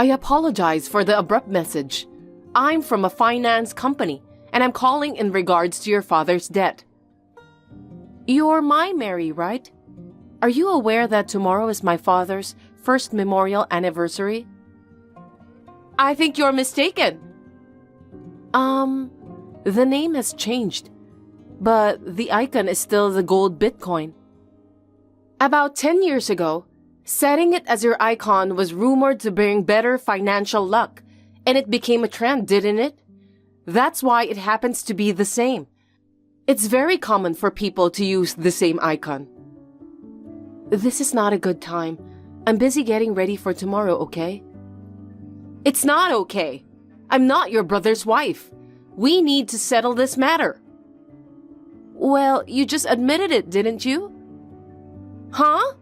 I apologize for the abrupt message. I'm from a finance company, and I'm calling in regards to your father's debt. You're my Mary, right? Are you aware that tomorrow is my father's first memorial anniversary? I think you're mistaken. The name has changed, but the icon is still the gold Bitcoin. About 10 years ago, setting it as your icon was rumored to bring better financial luck, and it became a trend, didn't it? That's why it happens to be the same. It's very common for people to use the same icon. This is not a good time. I'm busy getting ready for tomorrow, okay? It's not okay. I'm not your brother's wife. We need to settle this matter. Well, you just admitted it, didn't you? Huh?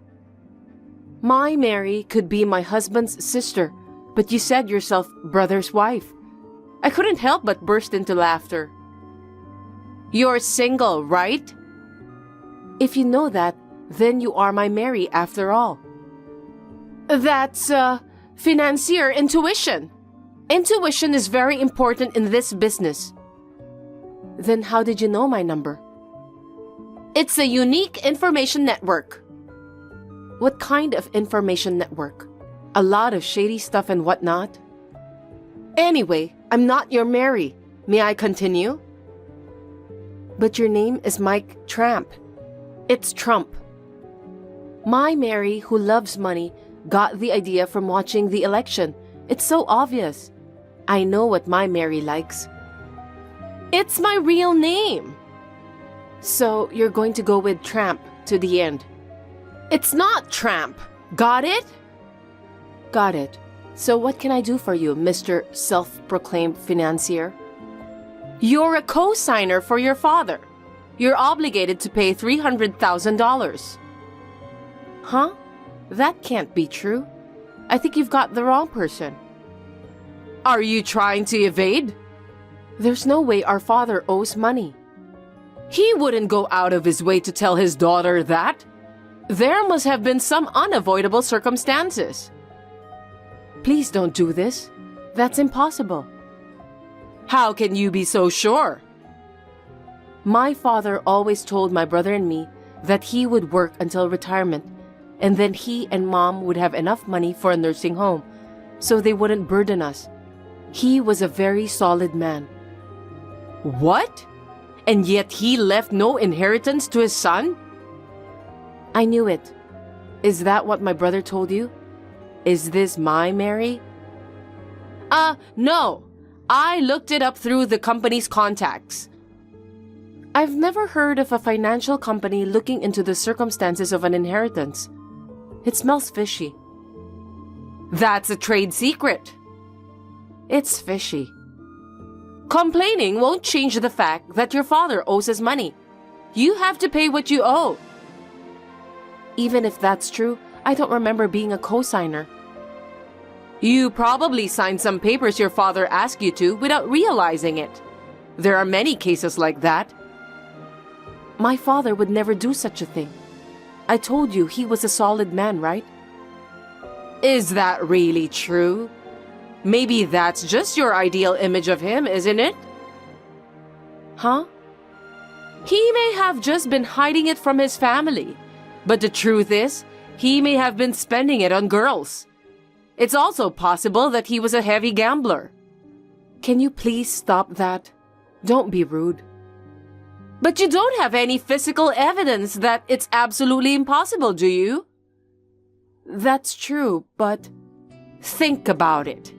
My Mary could be my husband's sister, but you said yourself brother's wife. I couldn't help but burst into laughter. You're single, right? If you know that, then you are my Mary after all. That's, financier intuition. Intuition is very important in this business. Then how did you know my number? It's a unique information network. What kind of information network? A lot of shady stuff and whatnot? Anyway, I'm not your Mary. May I continue? But your name is Mike Tramp. It's Trump. My Mary, who loves money, got the idea from watching the election. It's so obvious. I know what my Mary likes. It's my real name. So you're going to go with Tramp to the end. It's not Tramp. Got it? Got it. So what can I do for you, Mr. Self-Proclaimed Financier? You're a co-signer for your father. You're obligated to pay $300,000. Huh? That can't be true. I think you've got the wrong person. Are you trying to evade? There's no way our father owes money. He wouldn't go out of his way to tell his daughter that. There must have been some unavoidable circumstances. Please don't do this. That's impossible. How can you be so sure? My father always told my brother and me that he would work until retirement, and then he and Mom would have enough money for a nursing home, so they wouldn't burden us. He was a very solid man. What? And yet he left no inheritance to his son? I knew it. Is that what my brother told you? Is this my Mary? No. I looked it up through the company's contacts. I've never heard of a financial company looking into the circumstances of an inheritance. It smells fishy. That's a trade secret. It's fishy. Complaining won't change the fact that your father owes his money. You have to pay what you owe. Even if that's true, I don't remember being a co-signer. You probably signed some papers your father asked you to without realizing it. There are many cases like that. My father would never do such a thing. I told you he was a solid man, right? Is that really true? Maybe that's just your ideal image of him, isn't it? Huh? He may have just been hiding it from his family, but the truth is, he may have been spending it on girls. It's also possible that he was a heavy gambler. Can you please stop that? Don't be rude. But you don't have any physical evidence that it's absolutely impossible, do you? That's true, but think about it.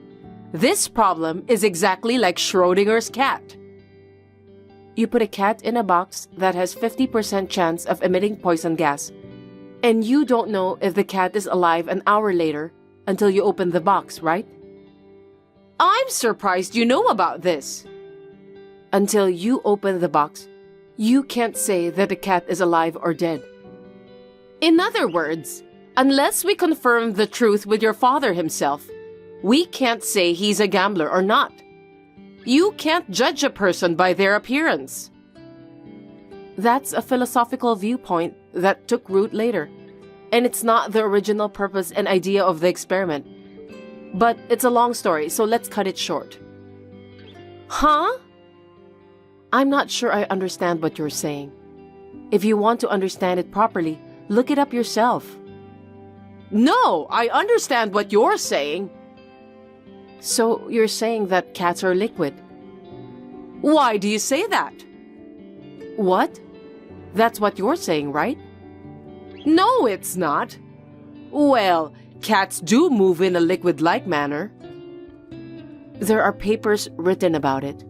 This problem is exactly like Schrodinger's cat. You put a cat in a box that has 50% chance of emitting poison gas, and you don't know if the cat is alive an hour later until you open the box, right? I'm surprised you know about this. Until you open the box, you can't say that the cat is alive or dead. In other words, unless we confirm the truth with your father himself, we can't say he's a gambler or not. You can't judge a person by their appearance. That's a philosophical viewpoint that took root later, and it's not the original purpose and idea of the experiment. But it's a long story, so let's cut it short. Huh? I'm not sure I understand what you're saying. If you want to understand it properly, look it up yourself. No, I understand what you're saying. So you're saying that cats are liquid? Why do you say that? What? That's what you're saying, right? No, it's not. Well, cats do move in a liquid-like manner. There are papers written about it.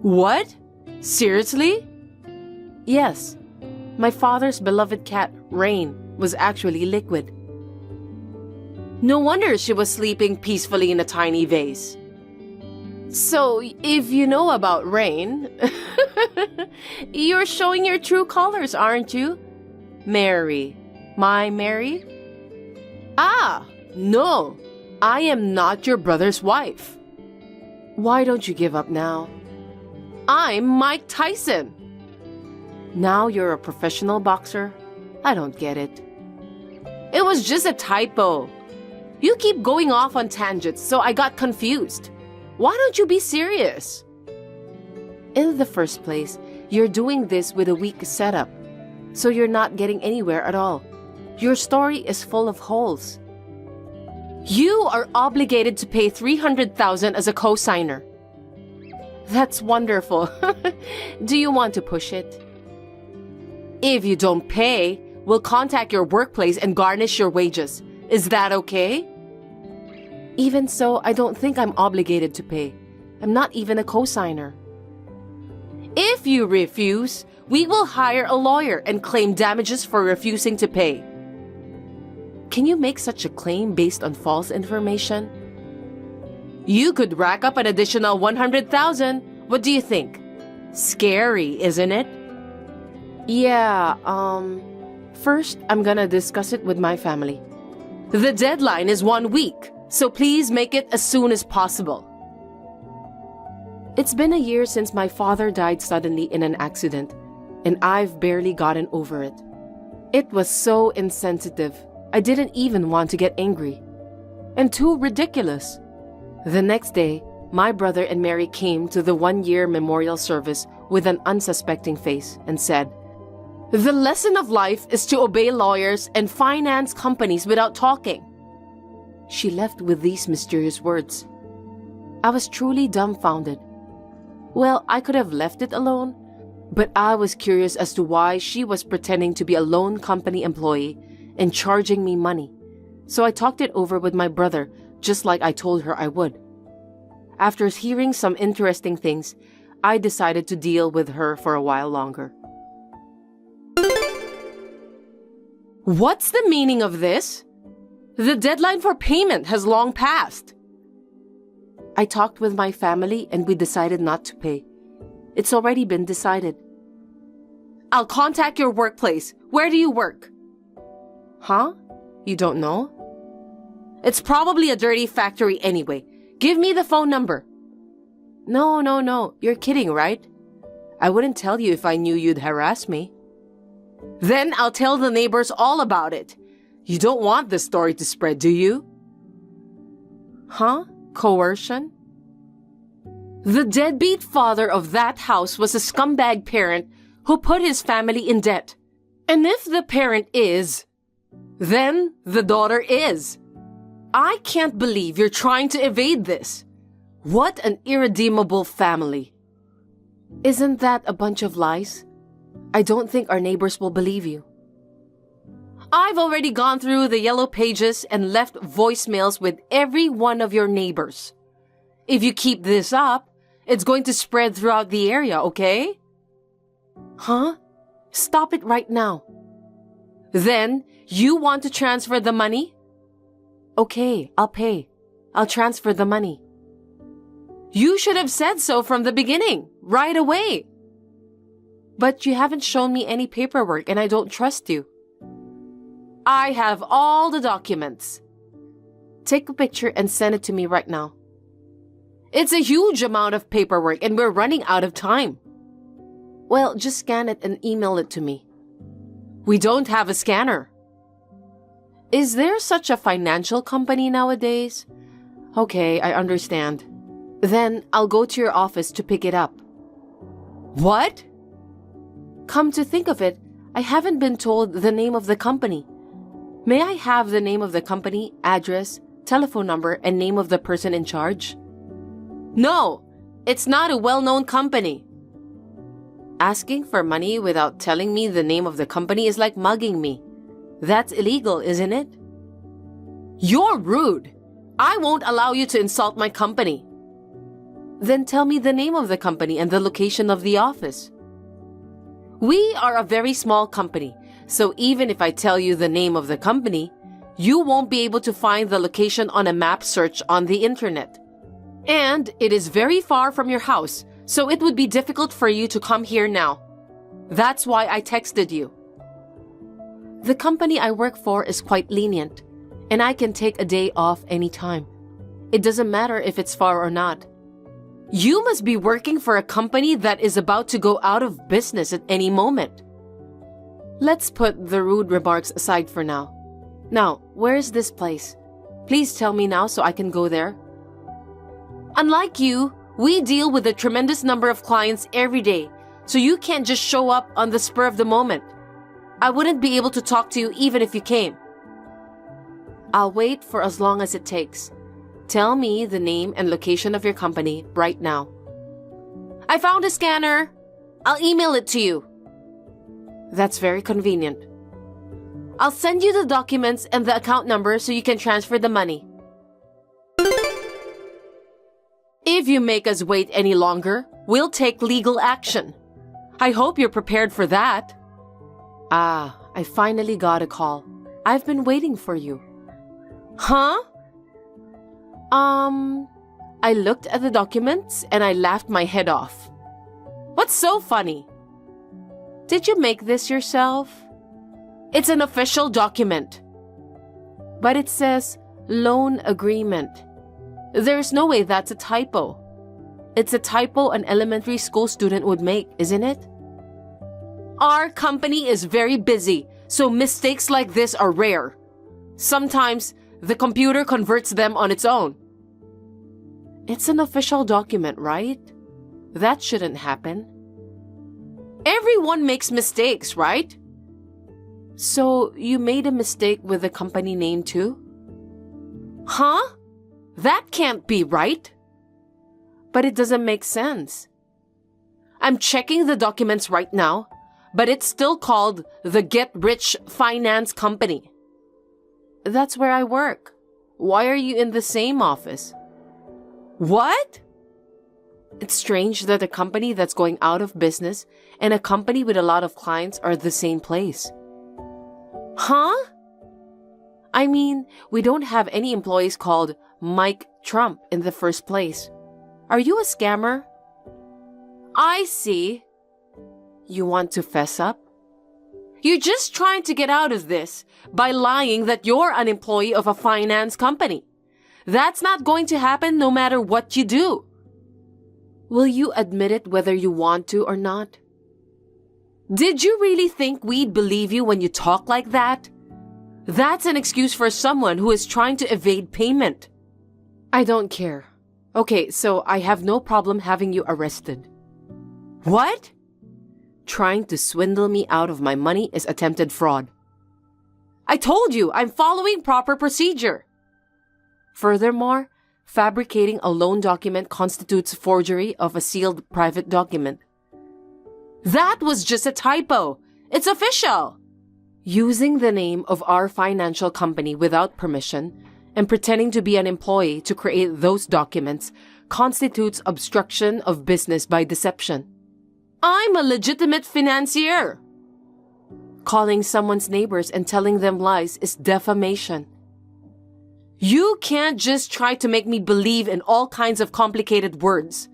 What? Seriously? Yes. My father's beloved cat, Rain, was actually liquid. No wonder she was sleeping peacefully in a tiny vase. So, if you know about Rain, you're showing your true colors, aren't you? Mary. My Mary? Ah, no. I am not your brother's wife. Why don't you give up now? I'm Mike Tyson. Now you're a professional boxer? I don't get it. It was just a typo. You keep going off on tangents, so I got confused. Why don't you be serious? In the first place, you're doing this with a weak setup, so you're not getting anywhere at all. Your story is full of holes. You are obligated to pay $300,000 as a co-signer. That's wonderful. Do you want to push it? If you don't pay, we'll contact your workplace and garnish your wages. Is that okay? Even so, I don't think I'm obligated to pay. I'm not even a co-signer. If you refuse, we will hire a lawyer and claim damages for refusing to pay. Can you make such a claim based on false information? You could rack up an additional $100,000. What do you think? Scary, isn't it? Yeah, first I'm gonna discuss it with my family. The deadline is 1 week, so please make it as soon as possible. It's been a year since my father died suddenly in an accident, and I've barely gotten over it. It was so insensitive, I didn't even want to get angry. And too ridiculous. The next day, my brother and Mary came to the 1-year memorial service with an unsuspecting face and said, "The lesson of life is to obey lawyers and finance companies without talking." She left with these mysterious words. I was truly dumbfounded. Well, I could have left it alone, but I was curious as to why she was pretending to be a loan company employee and charging me money. So I talked it over with my brother, just like I told her I would. After hearing some interesting things, I decided to deal with her for a while longer. What's the meaning of this? The deadline for payment has long passed. I talked with my family and we decided not to pay. It's already been decided. I'll contact your workplace. Where do you work? Huh? You don't know? It's probably a dirty factory anyway. Give me the phone number. No. You're kidding, right? I wouldn't tell you if I knew you'd harass me. Then I'll tell the neighbors all about it. You don't want this story to spread, do you? Huh? Coercion? The deadbeat father of that house was a scumbag parent who put his family in debt. And if the parent is, then the daughter is. I can't believe you're trying to evade this. What an irredeemable family. Isn't that a bunch of lies? I don't think our neighbors will believe you. I've already gone through the yellow pages and left voicemails with every one of your neighbors. If you keep this up, it's going to spread throughout the area, okay? Huh? Stop it right now. Then, you want to transfer the money? Okay, I'll pay. I'll transfer the money. You should have said so from the beginning, right away. But you haven't shown me any paperwork and I don't trust you. I have all the documents. Take a picture and send it to me right now. It's a huge amount of paperwork and we're running out of time. Well, just scan it and email it to me. We don't have a scanner. Is there such a financial company nowadays? Okay, I understand. Then I'll go to your office to pick it up. What? Come to think of it, I haven't been told the name of the company. May I have the name of the company, address, telephone number, and name of the person in charge? No, it's not a well-known company. Asking for money without telling me the name of the company is like mugging me. That's illegal, isn't it? You're rude. I won't allow you to insult my company. Then tell me the name of the company and the location of the office. We are a very small company, so even if I tell you the name of the company, you won't be able to find the location on a map search on the internet. And it is very far from your house, so it would be difficult for you to come here now. That's why I texted you. The company I work for is quite lenient, and I can take a day off anytime. It doesn't matter if it's far or not. You must be working for a company that is about to go out of business at any moment. Let's put the rude remarks aside for now. Now, where is this place? Please tell me now so I can go there. Unlike you, we deal with a tremendous number of clients every day, so you can't just show up on the spur of the moment. I wouldn't be able to talk to you even if you came. I'll wait for as long as it takes. Tell me the name and location of your company right now. I found a scanner. I'll email it to you. That's very convenient. I'll send you the documents and the account number so you can transfer the money. If you make us wait any longer, we'll take legal action. I hope you're prepared for that. I finally got a call. I've been waiting for you. Huh? I looked at the documents and I laughed my head off. What's so funny? Did you make this yourself? It's an official document. But it says loan agreement. There's no way that's a typo. It's a typo an elementary school student would make, isn't it? Our company is very busy, so mistakes like this are rare. Sometimes the computer converts them on its own. It's an official document, right? That shouldn't happen. Everyone makes mistakes, right? So you made a mistake with the company name too? Huh? That can't be right. But it doesn't make sense. I'm checking the documents right now, but it's still called the Get Rich Finance Company. That's where I work. Why are you in the same office? What? It's strange that a company that's going out of business and a company with a lot of clients are the same place. Huh? I mean, we don't have any employees called Mike Trump in the first place. Are you a scammer? I see. You want to fess up? You're just trying to get out of this by lying that you're an employee of a finance company. That's not going to happen no matter what you do. Will you admit it whether you want to or not? Did you really think we'd believe you when you talk like that? That's an excuse for someone who is trying to evade payment. I don't care. Okay, so I have no problem having you arrested. What? Trying to swindle me out of my money is attempted fraud. I told you, I'm following proper procedure. Furthermore, fabricating a loan document constitutes forgery of a sealed private document. That was just a typo. It's official. Using the name of our financial company without permission and pretending to be an employee to create those documents constitutes obstruction of business by deception. I'm a legitimate financier. Calling someone's neighbors and telling them lies is defamation. You can't just try to make me believe in all kinds of complicated words.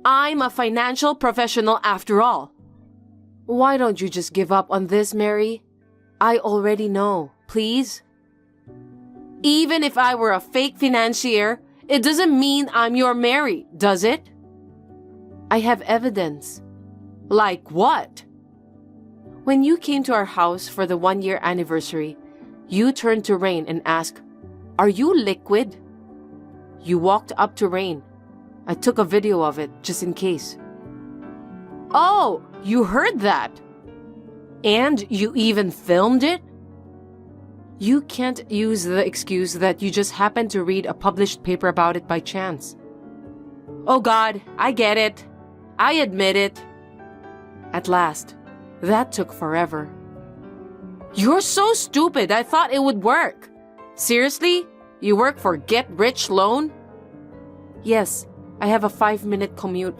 I'm a financial professional after all. Why don't you just give up on this, Mary? I already know. Please? Even if I were a fake financier, it doesn't mean I'm your Mary, does it? I have evidence. Like what? When you came to our house for the 1-year anniversary, you turned to Rain and asked, "Are you liquid?" You walked up to Rain. I took a video of it just in case. Oh, you heard that? And you even filmed it? You can't use the excuse that you just happened to read a published paper about it by chance. Oh God, I get it. I admit it. At last, that took forever. You're so stupid, I thought it would work. Seriously? You work for Get Rich Loan? Yes, I have a 5-minute commute.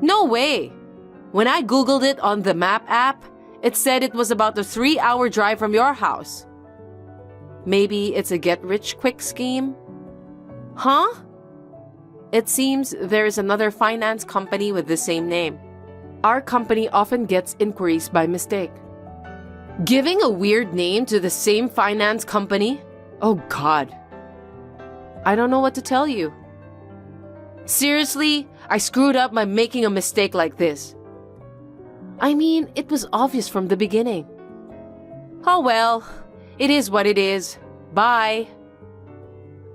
No way! When I googled it on the map app, it said it was about a 3-hour drive from your house. Maybe it's a get-rich-quick scheme? Huh? It seems there is another finance company with the same name. Our company often gets inquiries by mistake. Giving a weird name to the same finance company? Oh God. I don't know what to tell you. Seriously, I screwed up by making a mistake like this. I mean, it was obvious from the beginning. Oh well, it is what it is. Bye.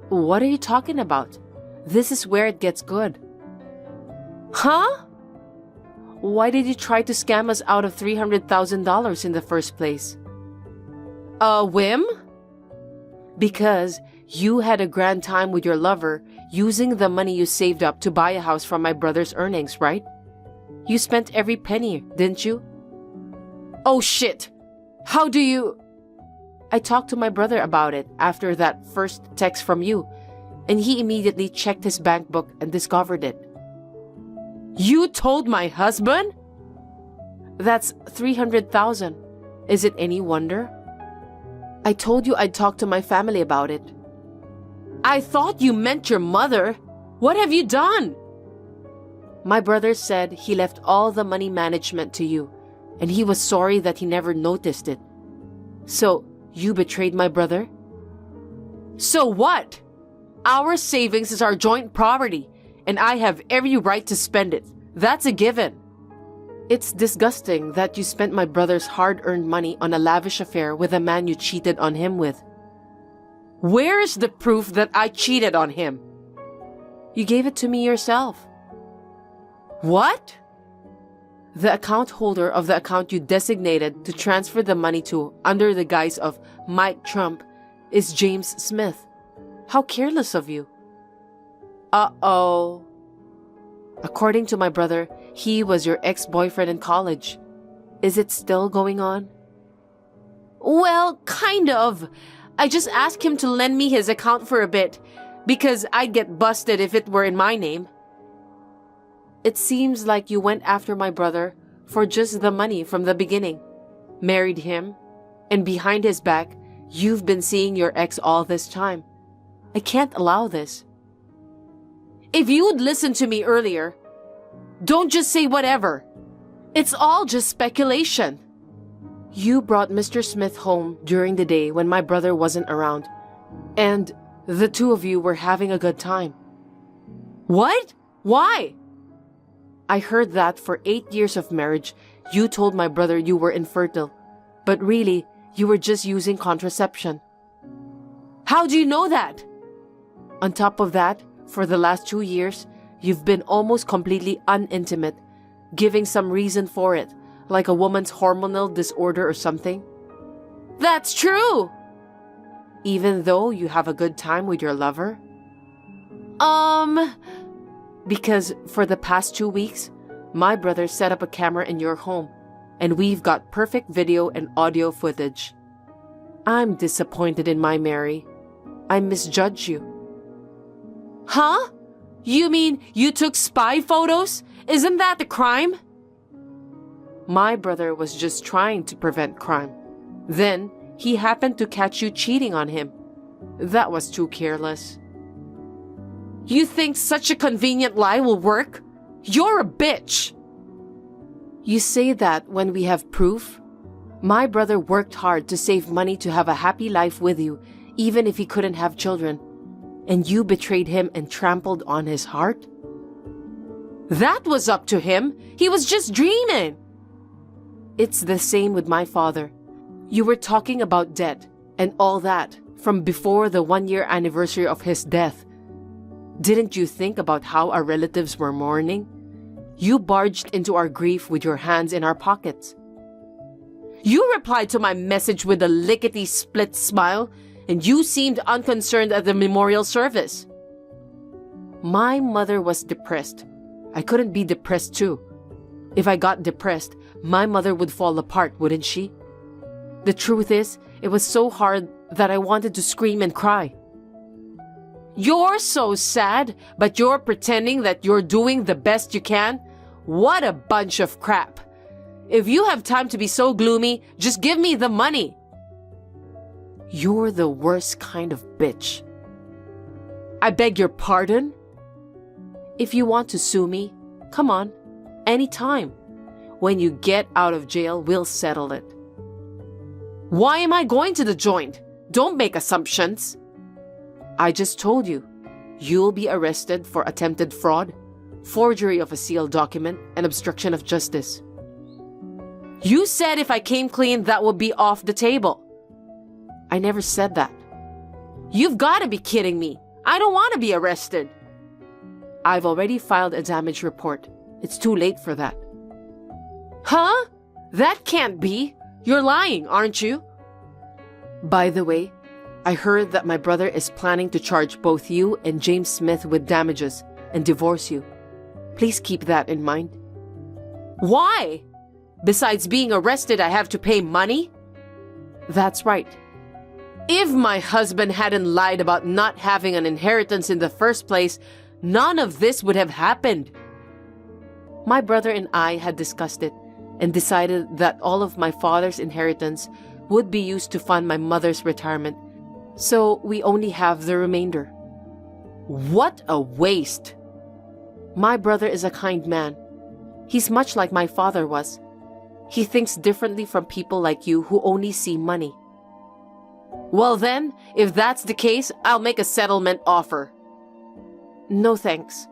What are you talking about? This is where it gets good. Huh? Why did you try to scam us out of $300,000 in the first place? A whim? Because you had a grand time with your lover using the money you saved up to buy a house from my brother's earnings, right? You spent every penny, didn't you? Oh shit! How do you... I talked to my brother about it after that first text from you, and he immediately checked his bank book and discovered it. You told my husband? That's $300,000. Is it any wonder? I told you I'd talk to my family about it. I thought you meant your mother. What have you done? My brother said he left all the money management to you, and he was sorry that he never noticed it. So, you betrayed my brother? So what? Our savings is our joint property, and I have every right to spend it. That's a given. It's disgusting that you spent my brother's hard-earned money on a lavish affair with a man you cheated on him with. Where is the proof that I cheated on him? You gave it to me yourself. What? The account holder of the account you designated to transfer the money to under the guise of Mike Trump is James Smith. How careless of you. Uh-oh. According to my brother, he was your ex-boyfriend in college. Is it still going on? Well, kind of. I just asked him to lend me his account for a bit, because I'd get busted if it were in my name. It seems like you went after my brother for just the money from the beginning, married him, and behind his back, you've been seeing your ex all this time. I can't allow this. If you would listen to me earlier, don't just say whatever. It's all just speculation. You brought Mr. Smith home during the day when my brother wasn't around, and the two of you were having a good time. What? Why? I heard that for 8 years of marriage, you told my brother you were infertile, but really, you were just using contraception. How do you know that? On top of that, for the last 2 years, you've been almost completely unintimate, giving some reason for it, like a woman's hormonal disorder or something. That's true! Even though you have a good time with your lover? Because for the past 2 weeks, my brother set up a camera in your home, and we've got perfect video and audio footage. I'm disappointed in my Mary. I misjudged you. Huh? You mean you took spy photos? Isn't that a crime? My brother was just trying to prevent crime. Then, he happened to catch you cheating on him. That was too careless. You think such a convenient lie will work? You're a bitch! You say that when we have proof? My brother worked hard to save money to have a happy life with you, even if he couldn't have children. And you betrayed him and trampled on his heart? That was up to him. He was just dreaming. It's the same with my father. You were talking about debt and all that from before the 1-year anniversary of his death. Didn't you think about how our relatives were mourning? You barged into our grief with your hands in our pockets. You replied to my message with a lickety-split smile, and you seemed unconcerned at the memorial service. My mother was depressed. I couldn't be depressed too. If I got depressed, my mother would fall apart, wouldn't she? The truth is, it was so hard that I wanted to scream and cry. You're so sad, but you're pretending that you're doing the best you can? What a bunch of crap. If you have time to be so gloomy, just give me the money. You're the worst kind of bitch. I beg your pardon? If you want to sue me, come on, anytime. When you get out of jail, we'll settle it. Why am I going to the joint? Don't make assumptions. I just told you. You'll be arrested for attempted fraud, forgery of a sealed document, and obstruction of justice. You said if I came clean, that would be off the table. I never said that. You've got to be kidding me. I don't want to be arrested. I've already filed a damage report. It's too late for that. Huh? That can't be. You're lying, aren't you? By the way, I heard that my brother is planning to charge both you and James Smith with damages and divorce you. Please keep that in mind. Why? Besides being arrested, I have to pay money? That's right. If my husband hadn't lied about not having an inheritance in the first place, none of this would have happened. My brother and I had discussed it and decided that all of my father's inheritance would be used to fund my mother's retirement, so we only have the remainder. What a waste! My brother is a kind man. He's much like my father was. He thinks differently from people like you who only see money. Well then, if that's the case, I'll make a settlement offer. No thanks.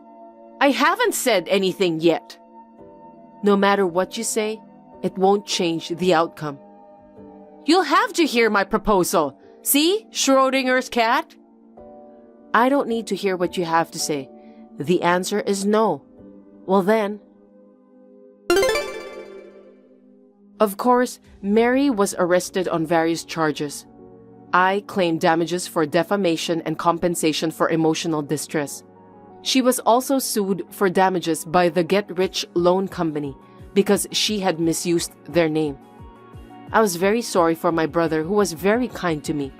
I haven't said anything yet. No matter what you say, it won't change the outcome. You'll have to hear my proposal. See, Schrodinger's cat? I don't need to hear what you have to say. The answer is no. Well then. Of course, Mary was arrested on various charges. I claimed damages for defamation and compensation for emotional distress. She was also sued for damages by the Get Rich Loan Company because she had misused their name. I was very sorry for my brother, who was very kind to me,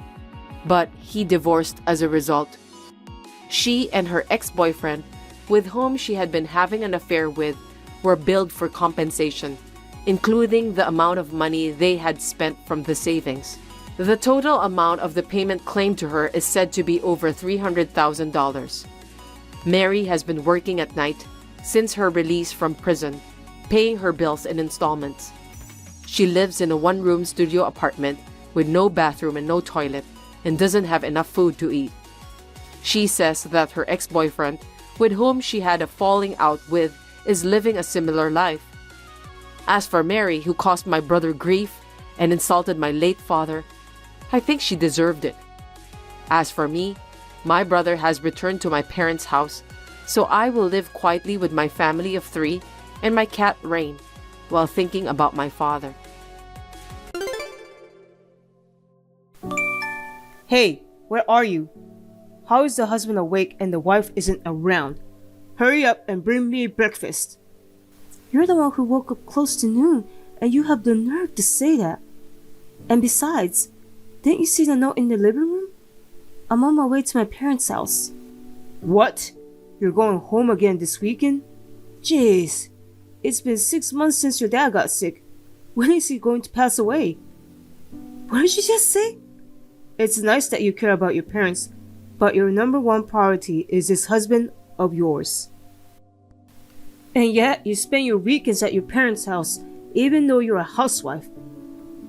but he divorced as a result. She and her ex-boyfriend, with whom she had been having an affair with, were billed for compensation, including the amount of money they had spent from the savings. The total amount of the payment claimed to her is said to be over $300,000. Mary has been working at night since her release from prison, paying her bills in installments. She lives in a one-room studio apartment with no bathroom and no toilet and doesn't have enough food to eat. She says that her ex-boyfriend, with whom she had a falling out with, is living a similar life. As for Mary, who caused my brother grief and insulted my late father, I think she deserved it. As for me, my brother has returned to my parents' house, so I will live quietly with my family of 3 and my cat Rain, while thinking about my father. Hey, where are you? How is the husband awake and the wife isn't around? Hurry up and bring me breakfast. You're the one who woke up close to noon, and you have the nerve to say that. And besides, didn't you see the note in the living room? I'm on my way to my parents' house. What? You're going home again this weekend? Jeez, it's been 6 months since your dad got sick. When is he going to pass away? What did you just say? It's nice that you care about your parents, but your number one priority is this husband of yours. And yet, you spend your weekends at your parents' house, even though you're a housewife.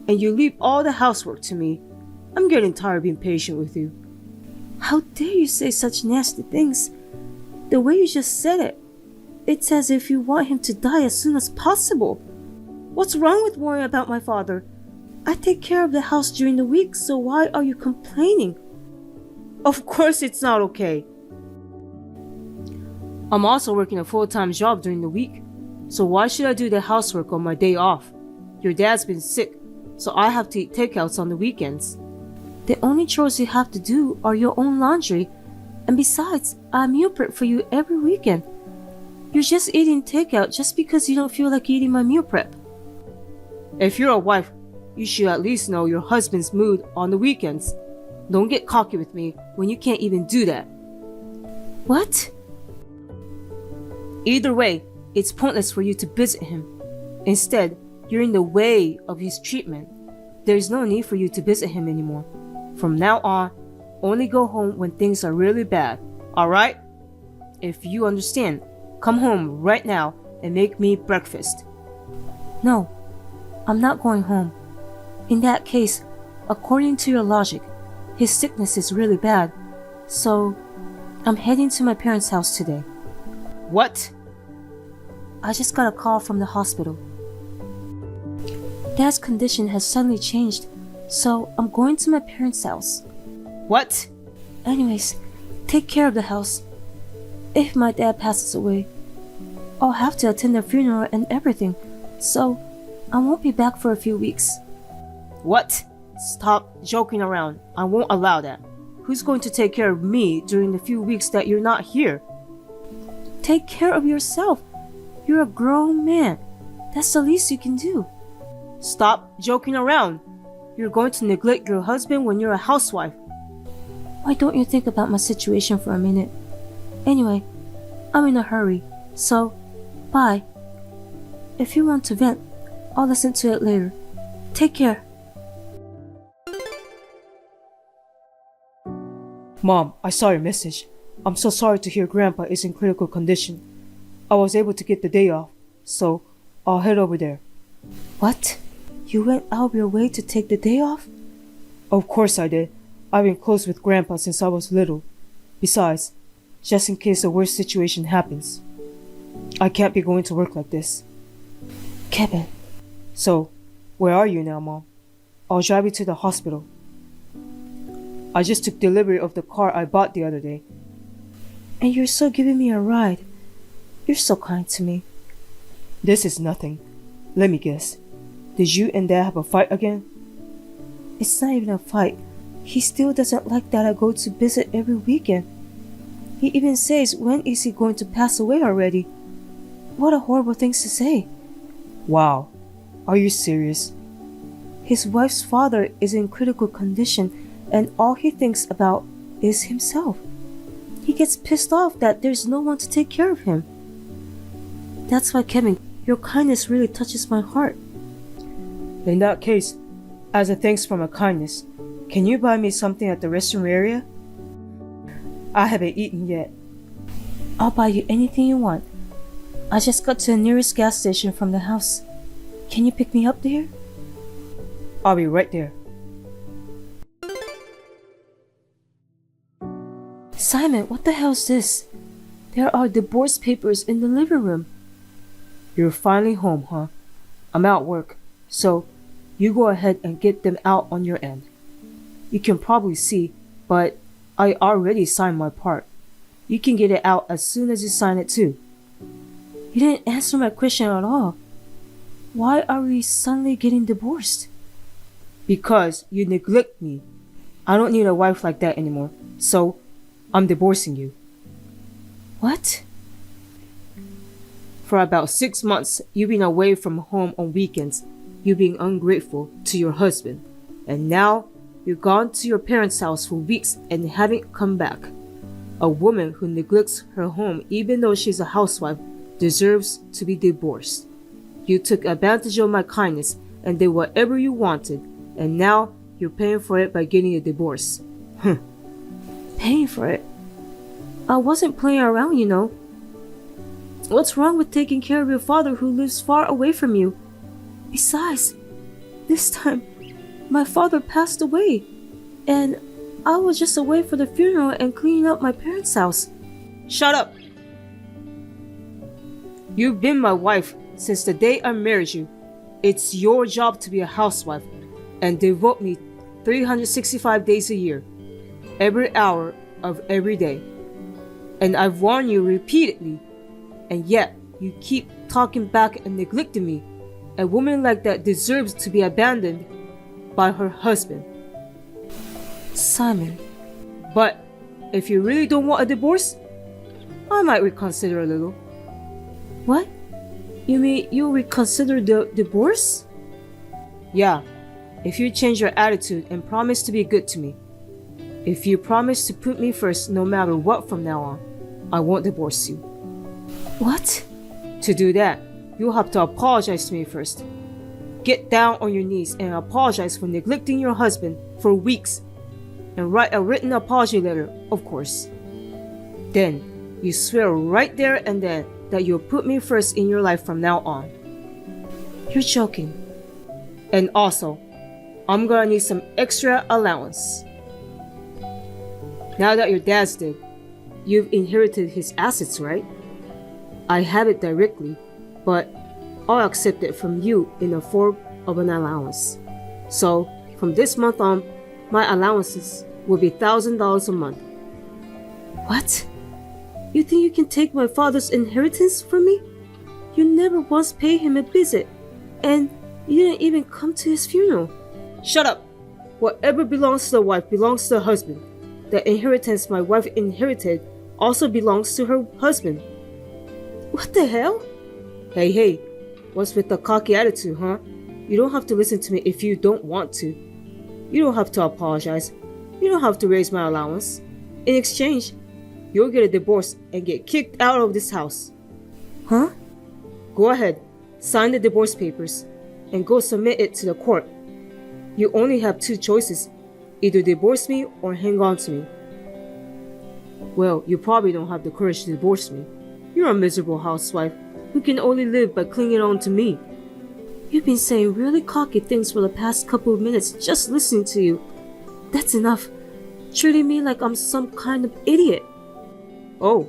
And you leave all the housework to me. I'm getting tired of being patient with you. How dare you say such nasty things? The way you just said it, it's as if you want him to die as soon as possible. What's wrong with worrying about my father? I take care of the house during the week, so why are you complaining? Of course it's not okay. I'm also working a full-time job during the week. So why should I do the housework on my day off? Your dad's been sick, so I have to eat takeouts on the weekends. The only chores you have to do are your own laundry. And besides, I meal prep for you every weekend. You're just eating takeout just because you don't feel like eating my meal prep. If you're a wife, you should at least know your husband's mood on the weekends. Don't get cocky with me when you can't even do that. What? Either way, it's pointless for you to visit him. Instead, you're in the way of his treatment. There is no need for you to visit him anymore. From now on, only go home when things are really bad, alright? If you understand, come home right now and make me breakfast. No, I'm not going home. In that case, according to your logic, his sickness is really bad, so I'm heading to my parents' house today. What? I just got a call from the hospital. Dad's condition has suddenly changed, so I'm going to my parents' house. What? Anyways, take care of the house. If my dad passes away, I'll have to attend the funeral and everything, so I won't be back for a few weeks. What? Stop joking around. I won't allow that. Who's going to take care of me during the few weeks that you're not here? Take care of yourself. You're a grown man. That's the least you can do. Stop joking around. You're going to neglect your husband when you're a housewife. Why don't you think about my situation for a minute? Anyway, I'm in a hurry, so bye. If you want to vent, I'll listen to it later. Take care. Mom, I saw your message. I'm so sorry to hear Grandpa is in critical condition. I was able to get the day off, so I'll head over there. What? You went out of your way to take the day off? Of course I did. I've been close with Grandpa since I was little. Besides, just in case the worst situation happens. I can't be going to work like this. Kevin. So, where are you now, Mom? I'll drive you to the hospital. I just took delivery of the car I bought the other day. And you're still giving me a ride. You're so kind to me. This is nothing. Let me guess. Did you and Dad have a fight again? It's not even a fight. He still doesn't like that I go to visit every weekend. He even says, when is he going to pass away already? What a horrible thing to say. Wow. Are you serious? His wife's father is in critical condition and all he thinks about is himself. He gets pissed off that there's no one to take care of him. That's why, Kevin, your kindness really touches my heart. In that case, as a thanks for my kindness, can you buy me something at the restaurant area? I haven't eaten yet. I'll buy you anything you want. I just got to the nearest gas station from the house. Can you pick me up there? I'll be right there. Simon, what the hell is this? There are divorce papers in the living room. You're finally home, huh? I'm at work, so you go ahead and get them out on your end. You can probably see, but I already signed my part. You can get it out as soon as you sign it too. You didn't answer my question at all. Why are we suddenly getting divorced? Because you neglect me. I don't need a wife like that anymore, so I'm divorcing you. What? For about 6 months, you've been away from home on weekends. You've been ungrateful to your husband. And now, you've gone to your parents' house for weeks and haven't come back. A woman who neglects her home even though she's a housewife deserves to be divorced. You took advantage of my kindness and did whatever you wanted, and now you're paying for it by getting a divorce. Paying for it? I wasn't playing around, you know. What's wrong with taking care of your father who lives far away from you? Besides, this time, my father passed away, and I was just away for the funeral and cleaning up my parents' house. Shut up! You've been my wife since the day I married you. It's your job to be a housewife and devote me 365 days a year, every hour of every day. And I've warned you repeatedly, and yet you keep talking back and neglecting me. A woman like that deserves to be abandoned by her husband. Simon. But if you really don't want a divorce, I might reconsider a little. What? You mean you'll reconsider the divorce? Yeah, if you change your attitude and promise to be good to me. If you promise to put me first no matter what from now on, I won't divorce you. What? To do that, you'll have to apologize to me first. Get down on your knees and apologize for neglecting your husband for weeks. And write a written apology letter, of course. Then, you swear right there and then that you'll put me first in your life from now on. You're joking. And also, I'm gonna need some extra allowance. Now that your dad's dead, you've inherited his assets, right? I have it directly, but I'll accept it from you in the form of an allowance. So, from this month on, my allowances will be $1,000 a month. What? You think you can take my father's inheritance from me? You never once paid him a visit, and you didn't even come to his funeral. Shut up! Whatever belongs to the wife belongs to the husband. The inheritance my wife inherited also belongs to her husband. What the hell? Hey, what's with the cocky attitude, huh? You don't have to listen to me if you don't want to. You don't have to apologize. You don't have to raise my allowance. In exchange, you'll get a divorce and get kicked out of this house. Huh? Go ahead, sign the divorce papers, and go submit it to the court. You only have two choices. Either divorce me or hang on to me. Well, you probably don't have the courage to divorce me. You're a miserable housewife who can only live by clinging on to me. You've been saying really cocky things for the past couple of minutes just listening to you. That's enough. Treating me like I'm some kind of idiot. Oh,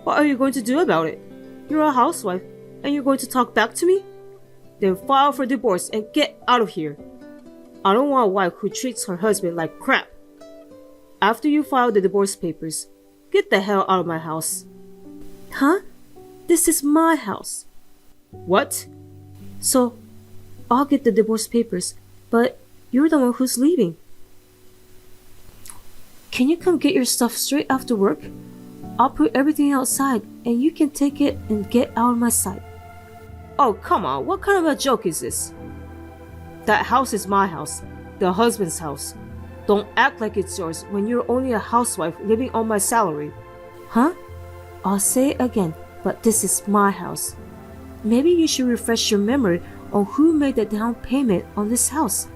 what are you going to do about it? You're a housewife and you're going to talk back to me? Then file for divorce and get out of here. I don't want a wife who treats her husband like crap. After you file the divorce papers, get the hell out of my house. Huh? This is my house. What? So, I'll get the divorce papers, but you're the one who's leaving. Can you come get your stuff straight after work? I'll put everything outside and you can take it and get out of my sight. Oh, come on, what kind of a joke is this? That house is my house, the husband's house. Don't act like it's yours when you're only a housewife living on my salary. Huh? I'll say it again, but this is my house. Maybe you should refresh your memory on who made the down payment on this house.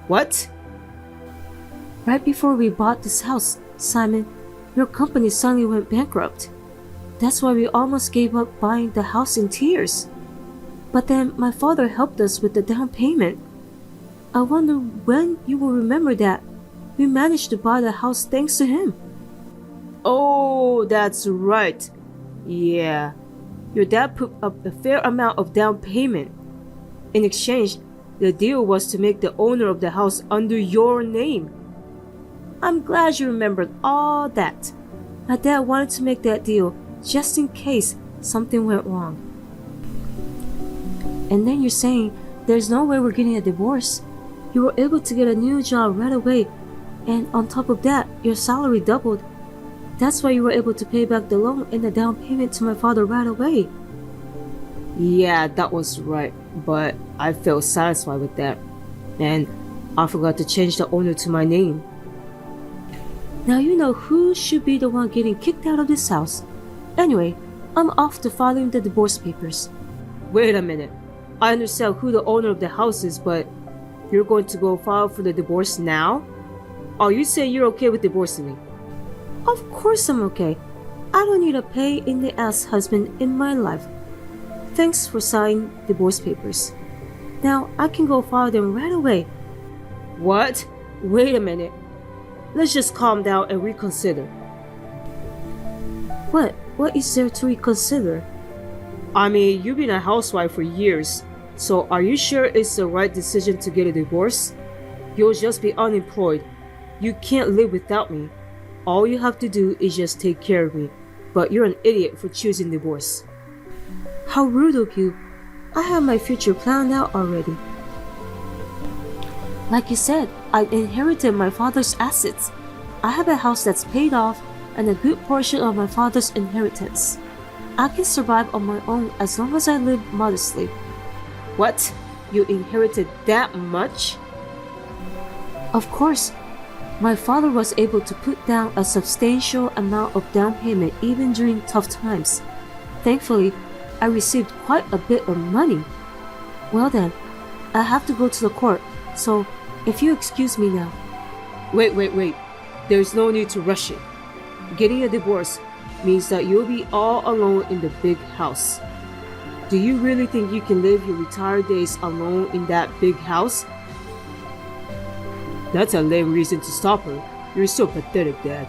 What? Right before we bought this house, Simon, your company suddenly went bankrupt. That's why we almost gave up buying the house in tears. But then my father helped us with the down payment. I wonder when you will remember that we managed to buy the house thanks to him. Oh, that's right. Yeah. Your dad put up a fair amount of down payment. In exchange, the deal was to make the owner of the house under your name. I'm glad you remembered all that. My dad wanted to make that deal just in case something went wrong. And then you're saying there's no way we're getting a divorce. You were able to get a new job right away, and on top of that, your salary doubled. That's why you were able to pay back the loan and the down payment to my father right away. Yeah, that was right, but I felt satisfied with that. And I forgot to change the owner to my name. Now you know who should be the one getting kicked out of this house. Anyway, I'm off to filing the divorce papers. Wait a minute. I understand who the owner of the house is, but you're going to go file for the divorce now? Are you saying you're okay with divorcing me? Of course I'm okay. I don't need a pain-in-the-ass husband in my life. Thanks for signing divorce papers. Now I can go file them right away. What? Wait a minute. Let's just calm down and reconsider. What? What is there to reconsider? I mean, you've been a housewife for years, so are you sure it's the right decision to get a divorce? You'll just be unemployed. You can't live without me. All you have to do is just take care of me. But you're an idiot for choosing divorce. How rude of you. I have my future planned out already. Like you said, I inherited my father's assets. I have a house that's paid off and a good portion of my father's inheritance. I can survive on my own as long as I live modestly. What? You inherited that much? Of course, my father was able to put down a substantial amount of down payment even during tough times. Thankfully, I received quite a bit of money. Well then, I have to go to the court, so if you excuse me now. Wait. There's no need to rush it. Getting a divorce means that you'll be all alone in the big house. Do you really think you can live your retired days alone in that big house? That's a lame reason to stop her. You're so pathetic, Dad.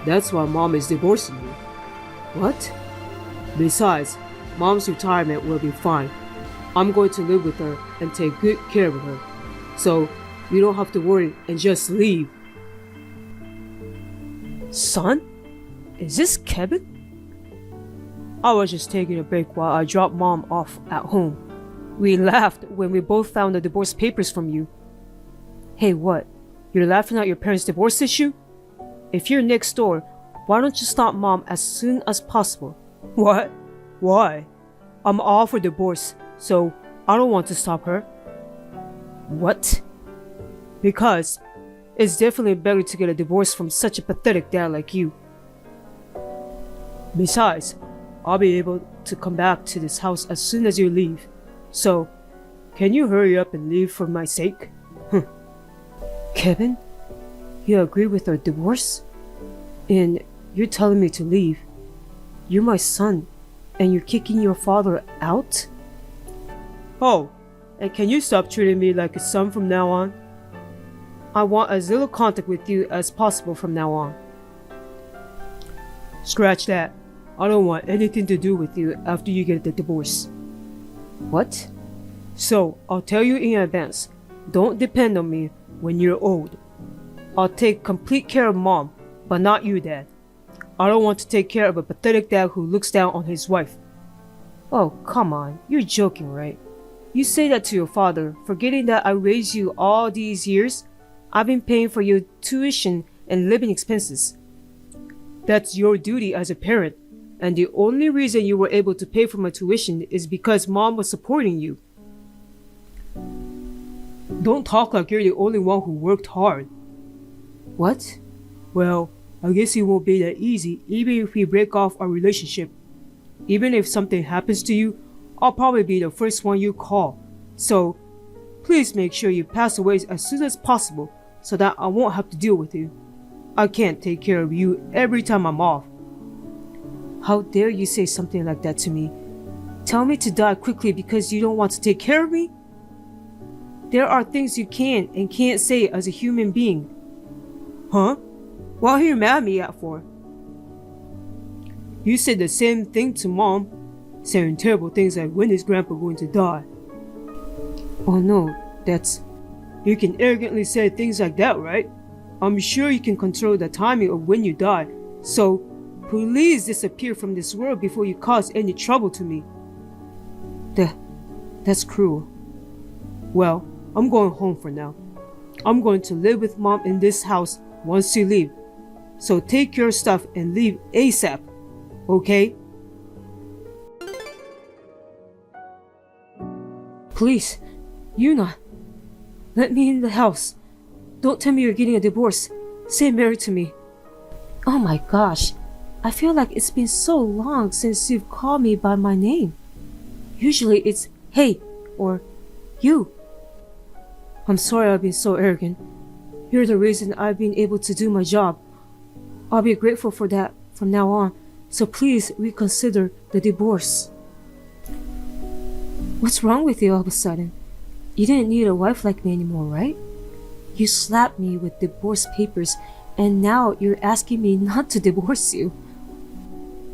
That's why Mom is divorcing you. What? Besides, Mom's retirement will be fine. I'm going to live with her and take good care of her. So, you don't have to worry and just leave. Son? Is this Kevin? I was just taking a break while I dropped Mom off at home. We laughed when we both found the divorce papers from you. Hey, what? You're laughing at your parents' divorce issue? If you're next door, why don't you stop Mom as soon as possible? What? Why? I'm all for divorce, so I don't want to stop her. What? Because it's definitely better to get a divorce from such a pathetic dad like you. Besides, I'll be able to come back to this house as soon as you leave. So, can you hurry up and leave for my sake? Kevin, you agree with our divorce? And you're telling me to leave? You're my son, and you're kicking your father out? Oh, and can you stop treating me like a son from now on? I want as little contact with you as possible from now on. Scratch that. I don't want anything to do with you after you get the divorce. What? So, I'll tell you in advance. Don't depend on me when you're old. I'll take complete care of Mom, but not you, Dad. I don't want to take care of a pathetic dad who looks down on his wife. Oh, come on. You're joking, right? You say that to your father, forgetting that I raised you all these years. I've been paying for your tuition and living expenses. That's your duty as a parent, and the only reason you were able to pay for my tuition is because Mom was supporting you. Don't talk like you're the only one who worked hard. What? Well, I guess it won't be that easy even if we break off our relationship. Even if something happens to you, I'll probably be the first one you call. So, please make sure you pass away as soon as possible so that I won't have to deal with you. I can't take care of you every time I'm off. How dare you say something like that to me? Tell me to die quickly because you don't want to take care of me? There are things you can and can't say as a human being. Huh? What are you mad at me for? You said the same thing to Mom, saying terrible things like when is Grandpa going to die? Oh no, that's... You can arrogantly say things like that, right? I'm sure you can control the timing of when you die, so please disappear from this world before you cause any trouble to me. That's cruel. Well, I'm going home for now. I'm going to live with Mom in this house once you leave. So take your stuff and leave ASAP, okay? Please, Yuna, let me in the house. Don't tell me you're getting a divorce. Say married to me. Oh my gosh, I feel like it's been so long since you've called me by my name. Usually it's hey or you. I'm sorry I've been so arrogant. You're the reason I've been able to do my job. I'll be grateful for that from now on, so please reconsider the divorce. What's wrong with you all of a sudden? You didn't need a wife like me anymore, right? You slapped me with divorce papers, and now you're asking me not to divorce you.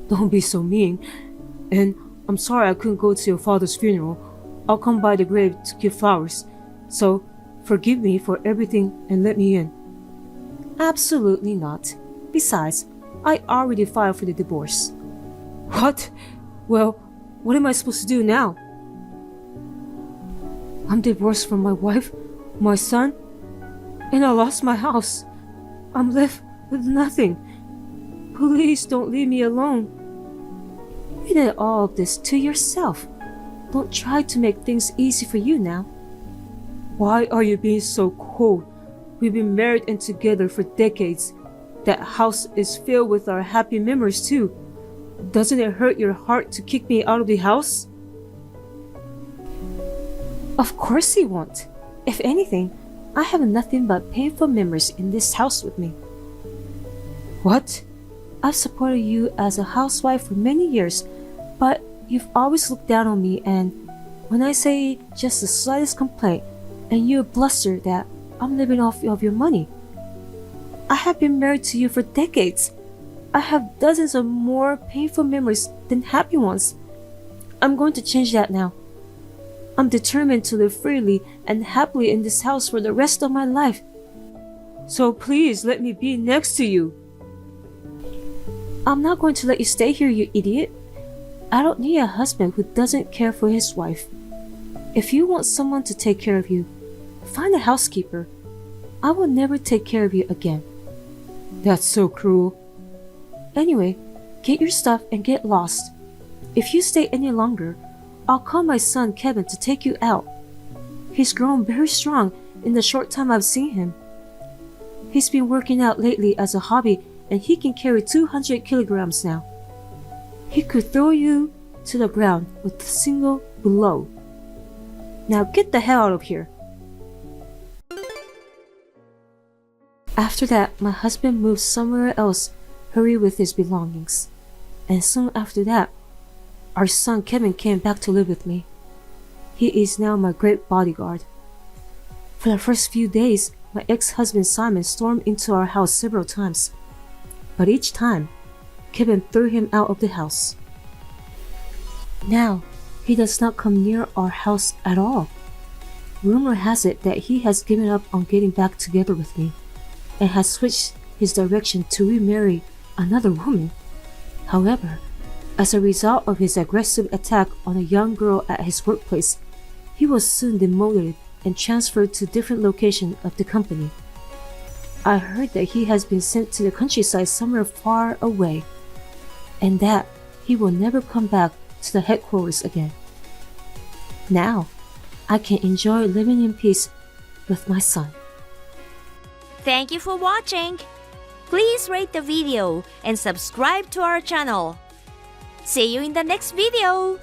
Don't be so mean. And I'm sorry I couldn't go to your father's funeral. I'll come by the grave to give flowers. So, forgive me for everything and let me in. Absolutely not. Besides, I already filed for the divorce. What? Well, what am I supposed to do now? I'm divorced from my wife, my son, and I lost my house. I'm left with nothing. Please don't leave me alone. You did all of this to yourself. Don't try to make things easy for you now. Why are you being so cold? We've been married and together for decades. That house is filled with our happy memories too. Doesn't it hurt your heart to kick me out of the house? Of course he won't. If anything, I have nothing but painful memories in this house with me. What? I've supported you as a housewife for many years, but you've always looked down on me, and when I say just the slightest complaint and you bluster that I'm living off of your money. I have been married to you for decades. I have dozens of more painful memories than happy ones. I'm going to change that now. I'm determined to live freely and happily in this house for the rest of my life. So please let me be next to you. I'm not going to let you stay here, you idiot. I don't need a husband who doesn't care for his wife. If you want someone to take care of you, find a housekeeper. I will never take care of you again. That's so cruel. Anyway, get your stuff and get lost. If you stay any longer, I'll call my son Kevin to take you out. He's grown very strong in the short time I've seen him. He's been working out lately as a hobby and he can carry 200 kilograms now. He could throw you to the ground with a single blow. Now get the hell out of here. After that, my husband moved somewhere else, hurried with his belongings. And soon after that, our son Kevin came back to live with me. He is now my great bodyguard. For the first few days, my ex-husband Simon stormed into our house several times. But each time, Kevin threw him out of the house. Now, he does not come near our house at all. Rumor has it that he has given up on getting back together with me and has switched his direction to remarry another woman. However, as a result of his aggressive attack on a young girl at his workplace, he was soon demoted and transferred to a different location of the company. I heard that he has been sent to the countryside somewhere far away, and that he will never come back to the headquarters again. Now, I can enjoy living in peace with my son. Thank you for watching. Please rate the video and subscribe to our channel. See you in the next video.